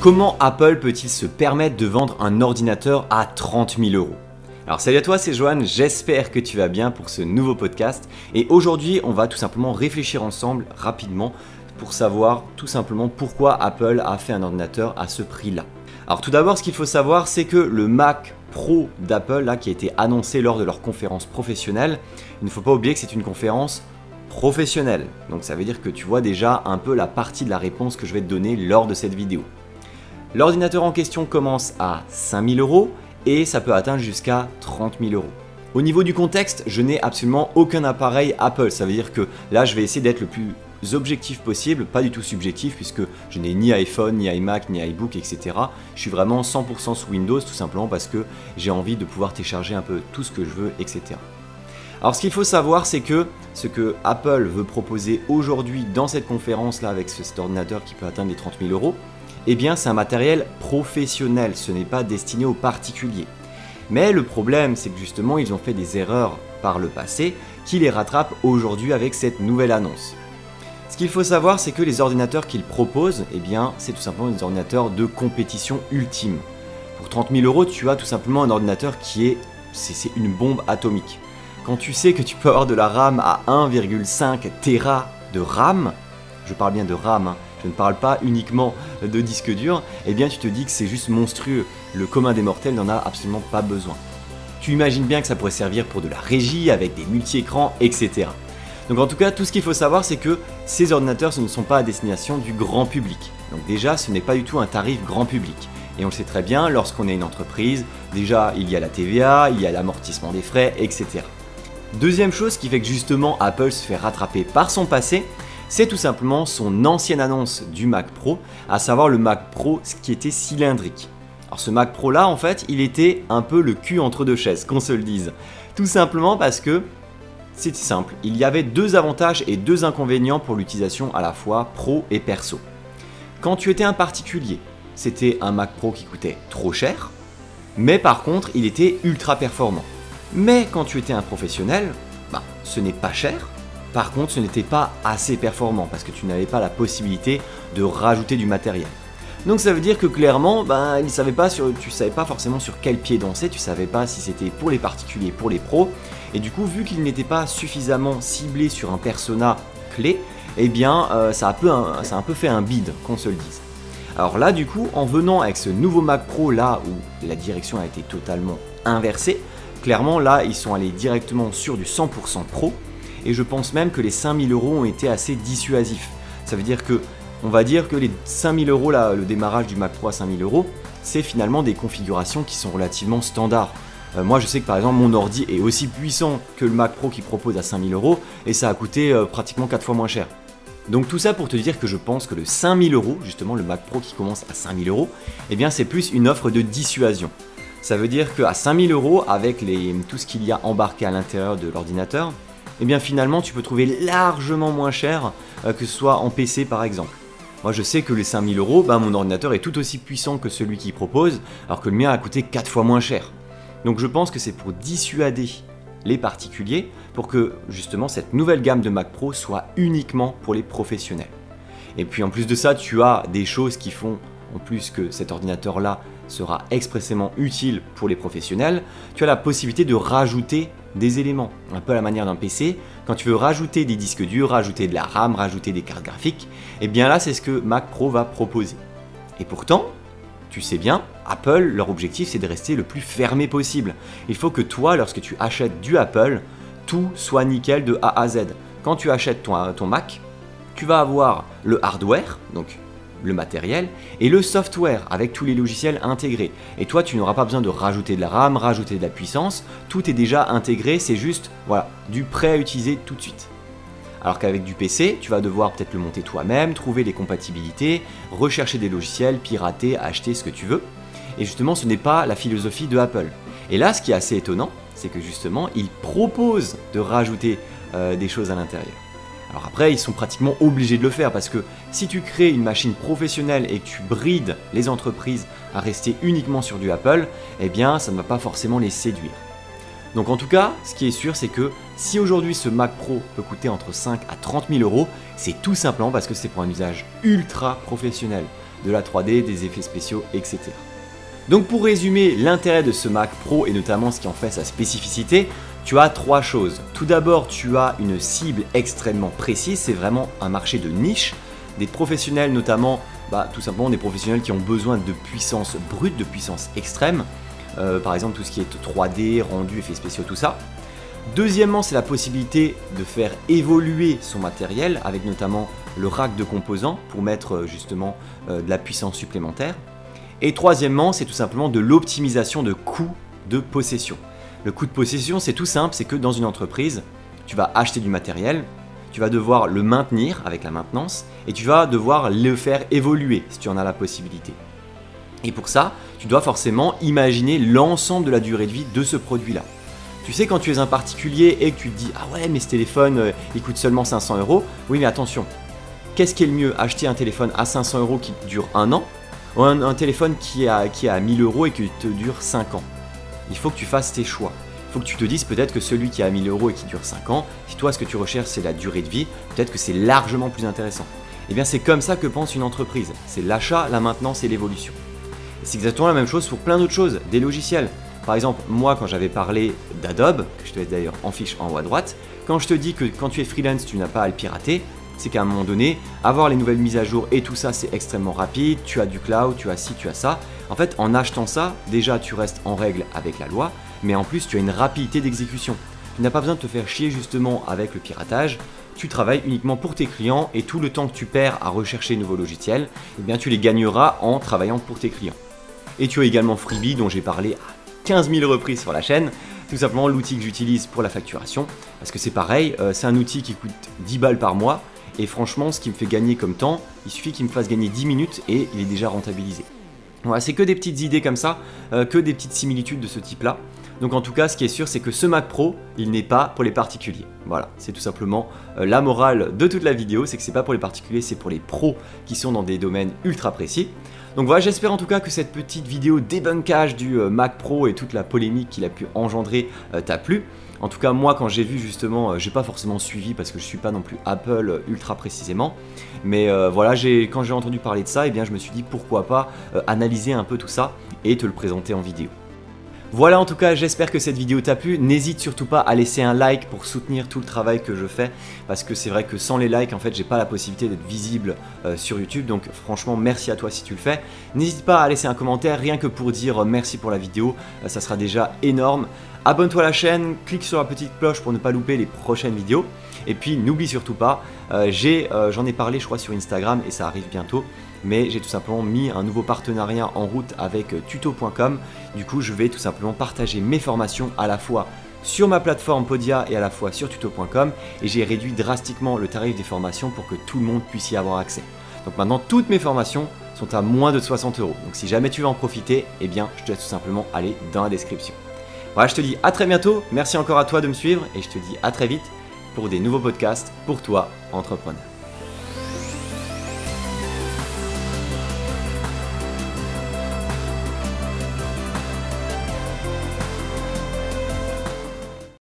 Comment Apple peut-il se permettre de vendre un ordinateur à 30 000 €? Alors salut à toi, c'est Johan, j'espère que tu vas bien pour ce nouveau podcast. Et aujourd'hui, on va tout simplement réfléchir ensemble rapidement pour savoir tout simplement pourquoi Apple a fait un ordinateur à ce prix-là. Alors tout d'abord, ce qu'il faut savoir, c'est que le Mac Pro d'Apple, là, qui a été annoncé lors de leur conférence professionnelle, il ne faut pas oublier que c'est une conférence professionnelle. Donc ça veut dire que tu vois déjà un peu la partie de la réponse que je vais te donner lors de cette vidéo. L'ordinateur en question commence à 5 000 € et ça peut atteindre jusqu'à 30 000 €. Au niveau du contexte, je n'ai absolument aucun appareil Apple. Ça veut dire que là, je vais essayer d'être le plus objectif possible, pas du tout subjectif, puisque je n'ai ni iPhone, ni iMac, ni iBook, etc. Je suis vraiment 100% sous Windows, tout simplement parce que j'ai envie de pouvoir télécharger un peu tout ce que je veux, etc. Alors ce qu'il faut savoir, c'est que ce que Apple veut proposer aujourd'hui dans cette conférence-là, avec cet ordinateur qui peut atteindre les 30 000 €, eh bien c'est un matériel professionnel, ce n'est pas destiné aux particuliers. Mais le problème, c'est que justement, ils ont fait des erreurs par le passé qui les rattrapent aujourd'hui avec cette nouvelle annonce. Ce qu'il faut savoir, c'est que les ordinateurs qu'ils proposent, eh bien, c'est tout simplement des ordinateurs de compétition ultime. Pour 30 000 €, tu as tout simplement un ordinateur qui est une bombe atomique. Quand tu sais que tu peux avoir de la RAM à 1,5 Tera de RAM, je parle bien de RAM, je ne parle pas uniquement de disque dur, eh bien tu te dis que c'est juste monstrueux. Le commun des mortels n'en a absolument pas besoin. Tu imagines bien que ça pourrait servir pour de la régie, avec des multi-écrans, etc. Donc en tout cas, tout ce qu'il faut savoir, c'est que ces ordinateurs, ce ne sont pas à destination du grand public. Donc déjà, ce n'est pas du tout un tarif grand public. Et on le sait très bien, lorsqu'on est une entreprise, déjà il y a la TVA, il y a l'amortissement des frais, etc. Deuxième chose qui fait que justement Apple se fait rattraper par son passé, c'est tout simplement son ancienne annonce du Mac Pro, à savoir le Mac Pro qui était cylindrique. Alors ce Mac Pro là, en fait, il était un peu le cul entre deux chaises, qu'on se le dise. Tout simplement parce que c'était simple, il y avait deux avantages et deux inconvénients pour l'utilisation à la fois pro et perso. Quand tu étais un particulier, c'était un Mac Pro qui coûtait trop cher, mais par contre, il était ultra performant. Mais quand tu étais un professionnel, ce n'est pas cher. Par contre, ce n'était pas assez performant parce que tu n'avais pas la possibilité de rajouter du matériel. Donc ça veut dire que clairement, tu ne savais pas forcément sur quel pied danser, tu ne savais pas si c'était pour les particuliers, pour les pros. Et du coup, vu qu'il n'était pas suffisamment ciblé sur un persona clé, eh bien ça a un peu fait un bide, qu'on se le dise. Alors là, du coup, en venant avec ce nouveau Mac Pro là où la direction a été totalement inversée, clairement là, ils sont allés directement sur du 100% pro. Et je pense même que les 5 000 € ont été assez dissuasifs. Ça veut dire que, on va dire que les 5 000 € là, le démarrage du Mac Pro à 5 000 €, c'est finalement des configurations qui sont relativement standards. Moi je sais que par exemple mon ordi est aussi puissant que le Mac Pro qui propose à 5 000 € et ça a coûté pratiquement 4 fois moins cher. Donc tout ça pour te dire que je pense que le 5 000 €, justement le Mac Pro qui commence à 5 000 €, eh bien c'est plus une offre de dissuasion. Ça veut dire qu'à 5 000 € avec tout ce qu'il y a embarqué à l'intérieur de l'ordinateur, eh bien finalement tu peux trouver largement moins cher que ce soit en PC par exemple. Moi je sais que les 5 000 €, mon ordinateur est tout aussi puissant que celui qu'il propose, alors que le mien a coûté 4 fois moins cher. Donc je pense que c'est pour dissuader les particuliers, pour que justement cette nouvelle gamme de Mac Pro soit uniquement pour les professionnels. Et puis en plus de ça, tu as des choses qui font, en plus que cet ordinateur là sera expressément utile pour les professionnels, tu as la possibilité de rajouter des éléments, un peu à la manière d'un PC. Quand tu veux rajouter des disques durs, rajouter de la RAM, rajouter des cartes graphiques, et bien là c'est ce que Mac Pro va proposer. Et pourtant, tu sais bien, Apple, leur objectif c'est de rester le plus fermé possible. Il faut que toi, lorsque tu achètes du Apple, tout soit nickel de A à Z. Quand tu achètes ton Mac, tu vas avoir le hardware, donc le matériel, et le software avec tous les logiciels intégrés. Et toi, tu n'auras pas besoin de rajouter de la RAM, rajouter de la puissance, tout est déjà intégré, c'est juste voilà, du prêt à utiliser tout de suite. Alors qu'avec du PC, tu vas devoir peut-être le monter toi-même, trouver les compatibilités, rechercher des logiciels, pirater, acheter ce que tu veux. Et justement, ce n'est pas la philosophie de Apple. Et là, ce qui est assez étonnant, c'est que justement, ils proposent de rajouter des choses à l'intérieur. Alors après, ils sont pratiquement obligés de le faire parce que si tu crées une machine professionnelle et que tu brides les entreprises à rester uniquement sur du Apple, eh bien ça ne va pas forcément les séduire. Donc en tout cas, ce qui est sûr, c'est que si aujourd'hui ce Mac Pro peut coûter entre 5 à 30 000 €, c'est tout simplement parce que c'est pour un usage ultra professionnel. de la 3D, des effets spéciaux, etc. Donc pour résumer l'intérêt de ce Mac Pro et notamment ce qui en fait sa spécificité, tu as 3 choses. Tout d'abord, tu as une cible extrêmement précise, c'est vraiment un marché de niche, des professionnels notamment, tout simplement des professionnels qui ont besoin de puissance brute, de puissance extrême, par exemple tout ce qui est 3D, rendu, effets spéciaux, tout ça. Deuxièmement, c'est la possibilité de faire évoluer son matériel avec notamment le rack de composants pour mettre justement de la puissance supplémentaire. Et troisièmement, c'est tout simplement de l'optimisation de coût de possession. Le coût de possession, c'est tout simple, c'est que dans une entreprise, tu vas acheter du matériel, tu vas devoir le maintenir avec la maintenance et tu vas devoir le faire évoluer si tu en as la possibilité. Et pour ça, tu dois forcément imaginer l'ensemble de la durée de vie de ce produit-là. Tu sais, quand tu es un particulier et que tu te dis « Ah ouais, mais ce téléphone, il coûte seulement 500 €. Oui, mais attention, qu'est-ce qui est le mieux? Acheter un téléphone à 500 € qui dure 1 an ou un téléphone qui est à 1000 € et qui te dure 5 ans? Il faut que tu fasses tes choix. Il faut que tu te dises peut-être que celui qui est à 1000 € et qui dure 5 ans, si toi ce que tu recherches c'est la durée de vie, peut-être que c'est largement plus intéressant. Et bien c'est comme ça que pense une entreprise. C'est l'achat, la maintenance et l'évolution. C'est exactement la même chose pour plein d'autres choses, des logiciels. Par exemple, moi quand j'avais parlé d'Adobe, que je te laisse d'ailleurs en fiche en haut à droite, quand je te dis que quand tu es freelance tu n'as pas à le pirater, c'est qu'à un moment donné, avoir les nouvelles mises à jour et tout ça c'est extrêmement rapide, tu as du cloud, tu as ci, tu as ça. En fait, en achetant ça, déjà tu restes en règle avec la loi, mais en plus tu as une rapidité d'exécution. Tu n'as pas besoin de te faire chier justement avec le piratage, tu travailles uniquement pour tes clients et tout le temps que tu perds à rechercher de nouveaux logiciels, eh bien tu les gagneras en travaillant pour tes clients. Et tu as également Freebie dont j'ai parlé à 15 000 reprises sur la chaîne, tout simplement l'outil que j'utilise pour la facturation, parce que c'est pareil, c'est un outil qui coûte 10 balles par mois, et franchement ce qui me fait gagner comme temps, il suffit qu'il me fasse gagner 10 minutes et il est déjà rentabilisé. Voilà, c'est que des petites idées comme ça, que des petites similitudes de ce type-là. Donc en tout cas, ce qui est sûr, c'est que ce Mac Pro, il n'est pas pour les particuliers. Voilà, c'est tout simplement la morale de toute la vidéo, c'est que c'est pas pour les particuliers, c'est pour les pros qui sont dans des domaines ultra précis. Donc voilà, j'espère en tout cas que cette petite vidéo débunkage du Mac Pro et toute la polémique qu'il a pu engendrer t'a plu. En tout cas, moi, quand j'ai vu justement, j'ai pas forcément suivi parce que je suis pas non plus Apple ultra précisément. Mais voilà, quand j'ai entendu parler de ça, eh bien, je me suis dit pourquoi pas analyser un peu tout ça et te le présenter en vidéo. Voilà, en tout cas, j'espère que cette vidéo t'a plu. N'hésite surtout pas à laisser un like pour soutenir tout le travail que je fais, parce que c'est vrai que sans les likes, en fait, j'ai pas la possibilité d'être visible sur YouTube. Donc franchement, merci à toi si tu le fais. N'hésite pas à laisser un commentaire, rien que pour dire merci pour la vidéo, ça sera déjà énorme. Abonne-toi à la chaîne, clique sur la petite cloche pour ne pas louper les prochaines vidéos. Et puis n'oublie surtout pas, j'en ai parlé je crois sur Instagram et ça arrive bientôt, mais j'ai tout simplement mis un nouveau partenariat en route avec tuto.com. Du coup je vais tout simplement partager mes formations à la fois sur ma plateforme Podia et à la fois sur tuto.com, et j'ai réduit drastiquement le tarif des formations pour que tout le monde puisse y avoir accès. Donc maintenant toutes mes formations sont à moins de 60 €. Donc si jamais tu veux en profiter, eh bien je te laisse tout simplement aller dans la description. Voilà, je te dis à très bientôt, merci encore à toi de me suivre et je te dis à très vite pour des nouveaux podcasts pour toi, entrepreneur.